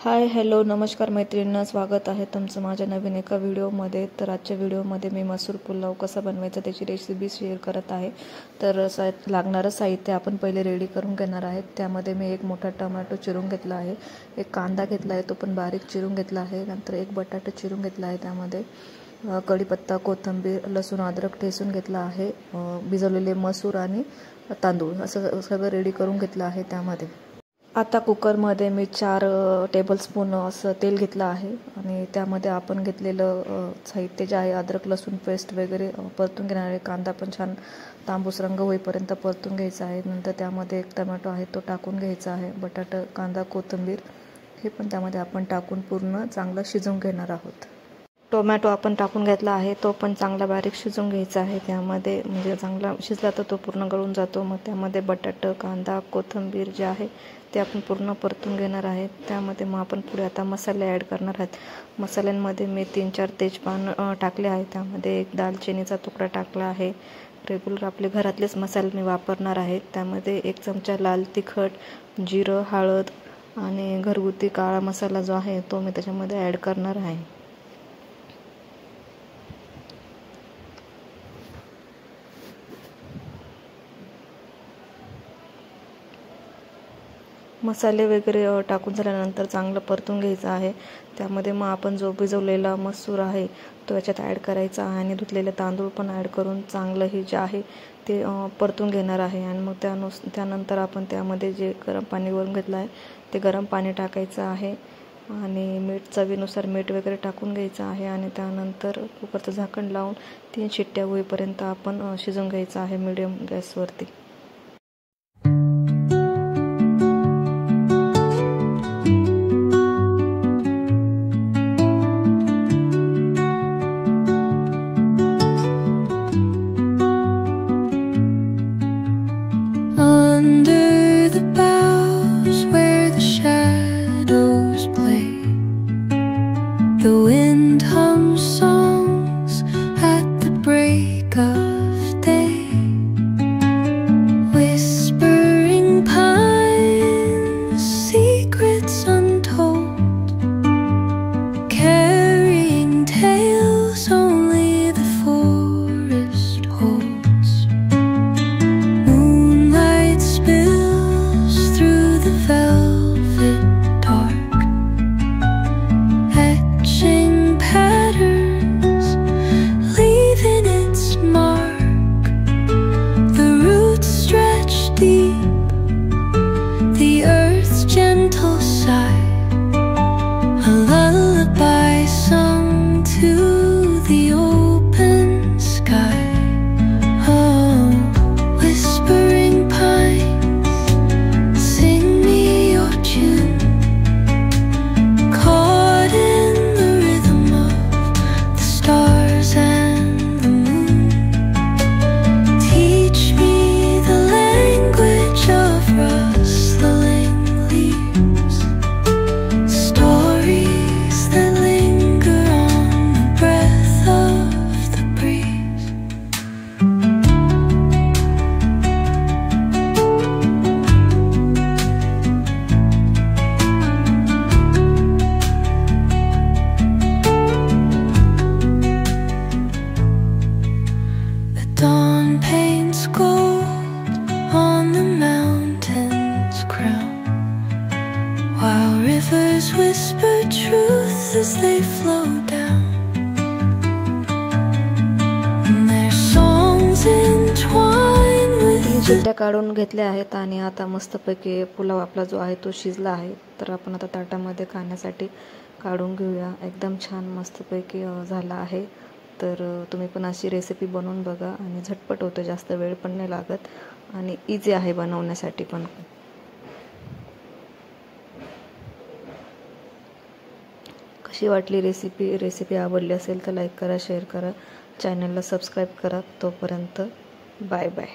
Hi hello नमस्कार मैत्रिणींना, स्वागत आहे तुमचं माझ्या नवीन एका व्हिडिओमध्ये। तर आजच्या व्हिडिओमध्ये मी मसूर पुलाव कसा बनवायचा त्याची रेसिपी शेअर करत आहे। तर लागणारं साहित्य आपण पहिले रेडी करून घेणार आहेत। त्यामध्ये मी एक मोठा टोमॅटो चिरून घेतला आहे, एक कांदा घेतला आहे तो पण बारीक चिरून घेतला आहे, नंतर एक बटाटा चिरून घेतला आहे, त्यामध्ये कढीपत्ता, कोथिंबीर, लसूण, अद्रक ठेचून घेतला आहे, भिजवलेले मसूर आणि तांदूळ असं सगळं रेडी करून घेतलं आहे। त्यामध्ये आता कुकरमध्ये मी 4 टेबलस्पून असं तेल घेतलं आहे आणि त्यामध्ये आपण घेतलेलं साहित्य जे आहे अद्रक लसूण पेस्ट वगैरे परतून घेणार आहे। कांदा पण छान तांबूस रंग होईपर्यंत परतून घ्यायचा आहे। नंतर त्यामध्ये एक टोमॅटो आहे तो टाकून घ्यायचा आहे, बटाटा, कांदा, कोथिंबीर हे पण त्यामध्ये आपण टाकून पूर्ण चांगलं शिजवून घेणार आहोत। टोमॅटो आपण टाकून घेतला आहे तो पण चांगला बारीक शिजवून घ्यायचा आहे। त्यामध्ये म्हणजे चांगला शिजला तर तो पूर्ण गळून जातो। मग त्यामध्ये बटाटा, कांदा, कोथिंबीर जे आहे ते आपण पूर्ण परतून घेणार आहे। त्यामध्ये मग आपण पुढे आता मसाले ॲड करणार आहोत। मसाल्यांमध्ये मी 3-4 तेजपान टाकले आहे, त्यामध्ये एक दालचिनीचा तुकडा टाकला आहे। रेग्युलर आपले घरातलेच मसाले मी वापरणार आहे। त्यामध्ये 1 चमचा लाल तिखट, जिरं, हळद आणि घरगुती काळा मसाला जो आहे तो मी त्याच्यामध्ये ॲड करणार आहे। मसाले वगैरे टाकून झाल्यानंतर चांगलं परतून घ्यायचं आहे। त्यामध्ये मग आपण जो भिजवलेला मसूर आहे तो याच्यात ॲड करायचा आहे आणि धुतलेले तांदूळ पण ॲड करून चांगलं हे जे आहे ते परतून घेणार आहे। आणि मग त्यानंतर आपण त्यामध्ये जे गरम पाणी वरून घेतलं आहे ते गरम पाणी टाकायचं आहे आणि मीठ चवीनुसार मीठ वगैरे टाकून घ्यायचं आहे आणि त्यानंतर कुकरचं झाकण लावून 3 शिट्ट्या होईपर्यंत आपण शिजवून घ्यायचं आहे मीडियम गॅसवरती। The wind hums songs at the break of day, whispering pines, secrets untold, carrying tales only the forest holds. Moonlight spills through the velvet dark, patterns leaving its mark. The roots stretch deep, the earth's gentle sigh, a lullaby sung to the open sky. Oh, whispering pines, sing me your tune, caught in stars and the moon. Teach me the language of rustling leaves, stories that linger on the breath of the breeze. Dawn paints gold on the mountain's crown, while rivers whisper truth as they flow down, and their songs entwine with शिट्ट्या काढून घेतल्या आहेत आणि आता मस्तपैकी पुलाव आपला जो आहे तो शिजला आहे। तर आपण आता ताटामध्ये खाण्यासाठी काढून घेऊया। एकदम छान मस्तपैकी झाला आहे। तर तुम्ही पण अशी रेसिपी बनवून बघा आणि झटपट होतं, जास्त वेळ पण नाही लागत आणि इझी आहे बनवण्यासाठी पण। कशी वाटली रेसिपी आवडली असेल तर लाईक करा, शेअर करा, चॅनलला सबस्क्राईब करा। तोपर्यंत बाय बाय।